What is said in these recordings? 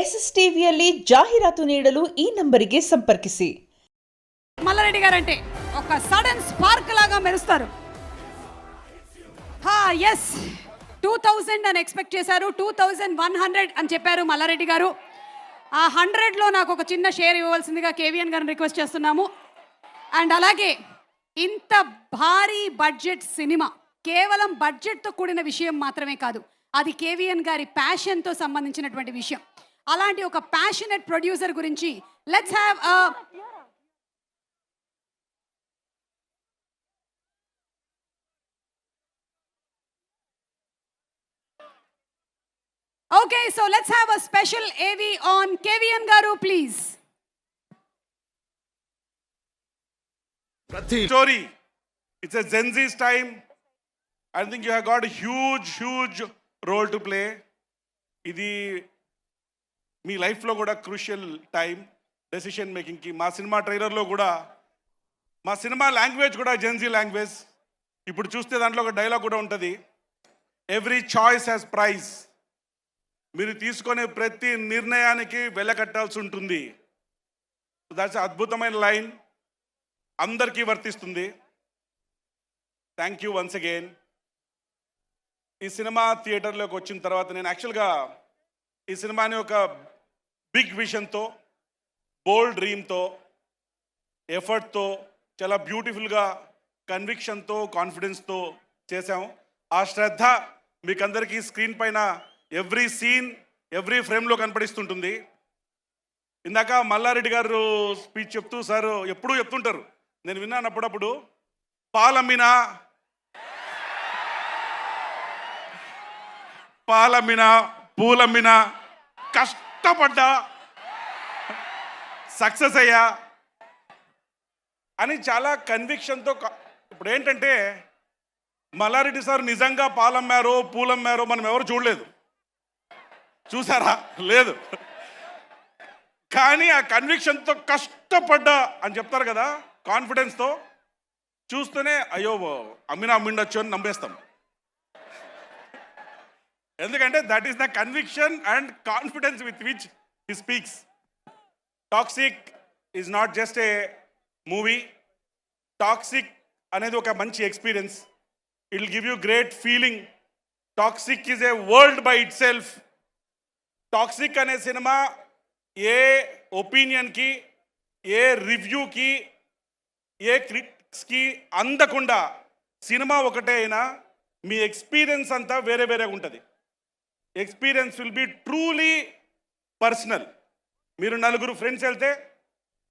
ಎಸ್ಎಸ್ಟಿವಿಯಲ್ಲಿ ಜಾಹೀರಾತು ನೀಡಲು ಈ ನಂಬರಿಗೆ ಸಂಪರ್ಕಿಸಿ. మల్లారెడ్డి గారంటే ఒక సడన్ స్పార్క్ లాగా మెరుస్తారు. ఎస్ 2000 అని ఎక్స్పెక్ట్ చేశారు, 2100 అని చెప్పారు మల్లారెడ్డి గారు. ఆ 100లో నాకు ఒక చిన్న షేర్ ఇవ్వవలసిందిగా కేవీఎన్ గారిని రిక్వెస్ట్ చేస్తున్నాము. అండ్ అలాగే ఇంత భారీ బడ్జెట్ సినిమా కేవలం బడ్జెట్తో కూడిన విషయం మాత్రమే కాదు, అది కేవీఎన్ గారి ప్యాషన్తో సంబంధించినటువంటి విషయం. అలాంటి ఒక ప్యాషనెట్ ప్రొడ్యూసర్ గురించి let's have Okay, so let's have a special AV on KVN Garu, please. Story. It's a Gen Z's time. I think you have got a huge role to play. Idi మీ లైఫ్లో కూడా crucial time decision మేకింగ్కి. మా cinema ట్రైలర్లో కూడా మా cinema language కూడా Gen Z language. ఇప్పుడు చూస్తే దాంట్లో ఒక డైలాగ్ కూడా ఉంటుంది, ఎవ్రీ చాయిస్ హ్యాస్ ప్రైజ్. మీరు తీసుకునే ప్రతి నిర్ణయానికి వెలకట్టాల్సి ఉంటుంది. దాట్స్ అద్భుతమైన లైన్, అందరికీ వర్తిస్తుంది. Thank you once again. ఈ సినిమా థియేటర్లోకి వచ్చిన తర్వాత నేను యాక్చువల్గా ఈ సినిమాని ఒక బిగ్ విజన్తో, బోల్డ్ డ్రీమ్తో, ఎఫర్ట్తో, చాలా బ్యూటిఫుల్గా, కన్విక్షన్తో, కాన్ఫిడెన్స్తో చేశాము. ఆ శ్రద్ధ మీకు అందరికీ స్క్రీన్ పైన ఎవ్రీ సీన్ ఎవ్రీ ఫ్రేమ్లో కనపడిస్తుంటుంది. ఇందాక మల్లారెడ్డి గారు స్పీచ్ చెప్తూ సార్ ఎప్పుడూ చెప్తుంటారు, నేను విన్నాను అప్పుడప్పుడు, పాలమ్మినా పూలమ్మినా కష్టపడ్డా సక్సెస్ అయ్యా అని చాలా కన్విక్షన్తో. ఇప్పుడు ఏంటంటే మల్లారెడ్డి సార్ నిజంగా పాలమ్మారో పూలమ్మారో మనం ఎవరు చూడలేదు, చూసారా? లేదు. కానీ ఆ కన్విక్షన్తో కష్టపడ్డా అని చెప్తారు కదా, కాన్ఫిడెన్స్తో చూస్తూనే అయ్యో అమ్మిండొచ్చు అని నమ్మేస్తాం. ఎందుకంటే that is the conviction and confidence with which he speaks. Toxic is not just a movie. Toxic అనేది ఒక మంచి experience. It will give you great feeling. Toxic is a world by it self. Toxic అనే cinema ఏ ఒపీనియన్కి, ఏ రివ్యూకి, ఏ క్రిటిక్స్కి అందకుండా cinema ఒకటే అయినా మీ experience అంతా వేరే వేరేగా ఉంటుంది. Experience will be truly personal. మీరు నలుగురు ఫ్రెండ్స్ వెళ్తే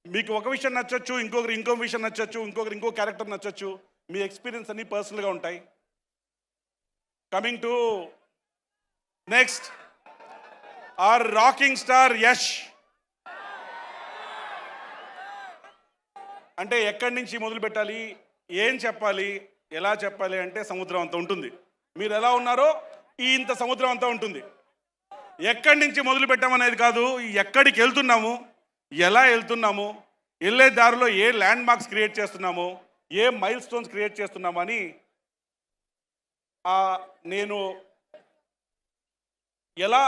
మీకు ఒక విషయం నచ్చచ్చు, ఇంకొకరు ఇంకో విషయం నచ్చచ్చు, ఇంకొకరు ఇంకో క్యారెక్టర్ నచ్చచ్చు. మీ ఎక్స్పీరియన్స్ అన్నీ పర్సనల్గా ఉంటాయి. Coming to next, our rocking star Yash. అంటే ఎక్కడి నుంచి మొదలు పెట్టాలి, ఏం చెప్పాలి, ఎలా చెప్పాలి అంటే సముద్రం అంత ఉంటుంది. మీరు ఎలా ఉన్నారో ఇంత సముద్రం అంతా ఉంటుంది. ఎక్కడి నుంచి మొదలు పెట్టామనేది కాదు, ఎక్కడికి వెళ్తున్నాము, ఎలా వెళ్తున్నాము, వెళ్ళే దారిలో ఏ ల్యాండ్ మార్క్స్ క్రియేట్ చేస్తున్నాము, ఏ మైల్ స్టోన్స్ క్రియేట్ చేస్తున్నాము అని నేను ఎలా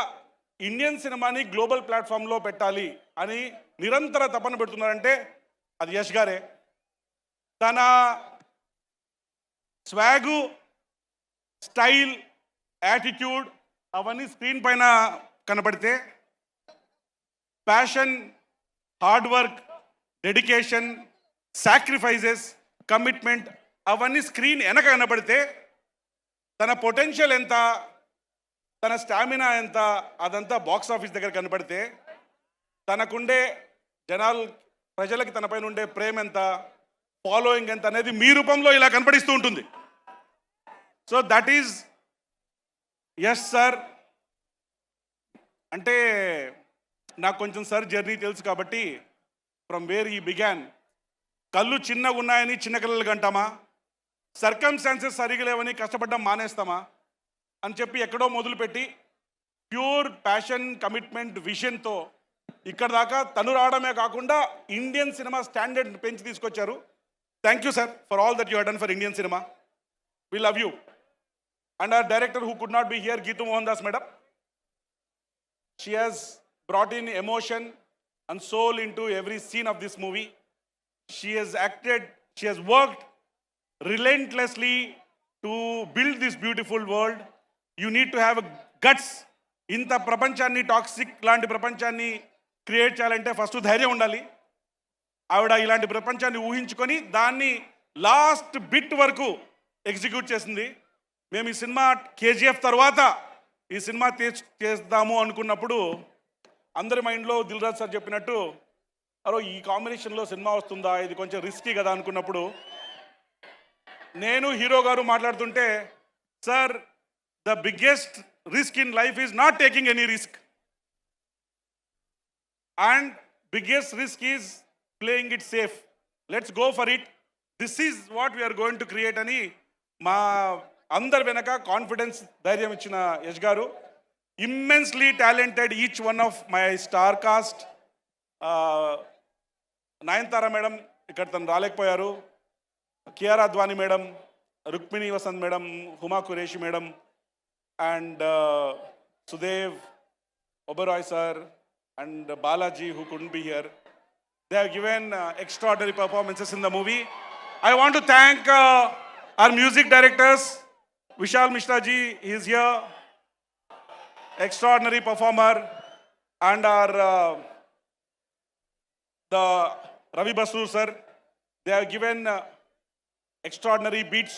ఇండియన్ సినిమాని గ్లోబల్ ప్లాట్ఫామ్లో పెట్టాలి అని నిరంతర తపన పెడుతున్నారంటే అది యష్ గారే. తన స్వాగు, స్టైల్, యాటిట్యూడ్ అవన్నీ స్క్రీన్ పైన కనబడితే, passion, hard work, dedication, sacrifices, commitment అవన్నీ స్క్రీన్ వెనక కనబడితే, తన పొటెన్షియల్ ఎంత, తన స్టామినా ఎంత, అదంతా బాక్స్ ఆఫీస్ దగ్గర కనబడితే, తనకుండే ప్రజలకి తనపైన ఉండే ప్రేమ ఎంత, ఫాలోయింగ్ ఎంత అనేది మీ రూపంలో ఇలా కనపడిస్తూ ఉంటుంది. So that is yes sir. అంటే నాకు కొంచెం సార్ జర్నీ తెలుసు కాబట్టి, ఫ్రమ్ వేర్ ఈ బిగాన్, కళ్ళు చిన్నగా ఉన్నాయని చిన్న కళ్ళలు కంటామా, సర్కమ్స్టాన్సెస్ సరిగా లేవని కష్టపడ్డం మానేస్తామా అని చెప్పి ఎక్కడో మొదలుపెట్టి ప్యూర్ ప్యాషన్, కమిట్మెంట్, విజన్తో ఇక్కడ దాకా తను రావడమే కాకుండా ఇండియన్ సినిమా స్టాండర్డ్ పెంచి తీసుకొచ్చారు. Thank you sir for all that you have done for Indian cinema. We love you. And our director who could not be here, Geetu Mohandas madam, she has brought in emotion and soul into every scene of this movie. She has acted, she has worked relentlessly to build this beautiful world. You need to have a guts. ఇంత ప్రపంచాన్ని toxic లాంటి ప్రపంచాన్ని create చేయాలంటే first ధైర్యం ఉండాలి. ఆవిడ ఇలాంటి ప్రపంచాన్ని ఊహించుకొని దాన్ని లాస్ట్ బిట్ వరకు ఎగ్జిక్యూట్ చేసింది. మేము ఈ సినిమా కేజీఎఫ్ తర్వాత ఈ సినిమా చేద్దాము అనుకున్నప్పుడు అందరి మైండ్లో దిల్ రాజు సార్ చెప్పినట్టు అరో ఈ కాంబినేషన్లో సినిమా వస్తుందా, ఇది కొంచెం రిస్కీ కదా అనుకున్నప్పుడు నేను హీరో గారు మాట్లాడుతుంటే, sir the biggest risk in life is not taking any risk and biggest risk is playing it safe. Let's go for it, this is what we're going to create అని మా అందరి వెనక confidence ధైర్యం ఇచ్చిన యష్ గారు. Immensely talented each one of my star cast. Nayanthara madam ఇక్కడ తను రాలేకపోయారు, Kiara Advani madam, Rukmini Vasanth madam, Huma Qureshi madam, and Sudev Oberoi sir, and Balaji, who couldn't be here. They have given extraordinary performances in the movie. I want to thank our music directors. Vishal Mishra ji, he is here, extraordinary performer, and our the Ravi Basu sir. They have given extraordinary beats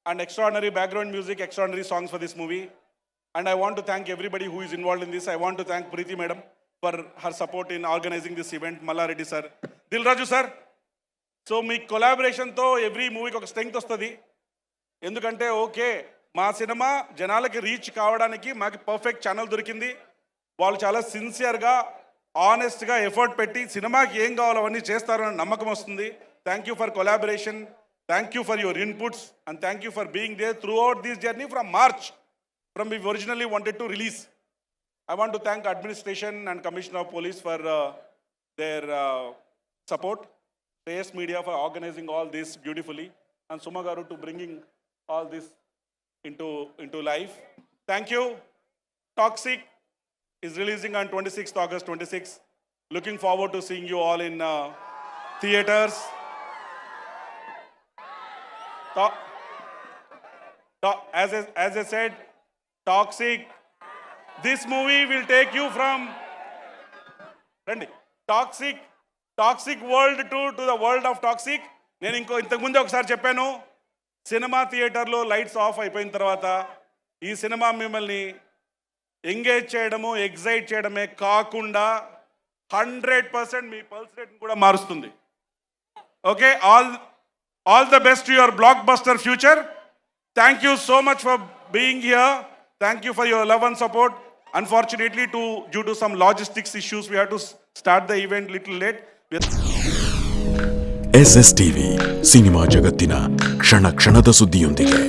and extraordinary background music, extraordinary songs for this movie. And I want to thank everybody who is involved in this. I want to thank Preeti madam for her support in organizing this event, Mallareddy sir, Dil Raju sir. So me కొలాబరేషన్తో every మూవీకి ఒక strength వస్తుంది. ఎందుకంటే okay మా cinema జనాలకి reach కావడానికి మాకు perfect channel దొరికింది. వాళ్ళు చాలా సిన్సియర్గా ఆనెస్ట్గా ఎఫర్ట్ పెట్టి సినిమాకి ఏం కావాలో అవన్నీ చేస్తారని నమ్మకం వస్తుంది. Thank you for collaboration, thank you for your inputs, and thank you for being there throughout this journey from March, from we originally wanted to release. I want to thank administration and Commissioner of Police for their support, Shreyas Media for organizing all this beautifully, and Suma Garu to bringing all this into life. Thank you. Toxic is releasing on 26th August 26. Looking forward to seeing you all in theaters. As I said, Toxic, this movie will take you from toxic world to the world of toxic. నేను ఇంతకుముందే ఒకసారి చెప్పాను, cinema థియేటర్లో lights off అయిపోయిన తర్వాత ఈ cinema మిమ్మల్ని engage చేయడము, ఎగ్జైట్ చేయడమే కాకుండా 100% మీ పల్స్ రేట్ని కూడా మారుస్తుంది. Okay, all the best to your block buster future. Thank you so much for being here. Thank you for your love and support. Unfortunately, due to some logistics issues, we had to start the event little late. SSTV cinema ಜಗತ್ತಿನ ಕ್ಷಣ ಕ್ಷಣದ ಸುದ್ದಿಯೊಂದಿಗೆ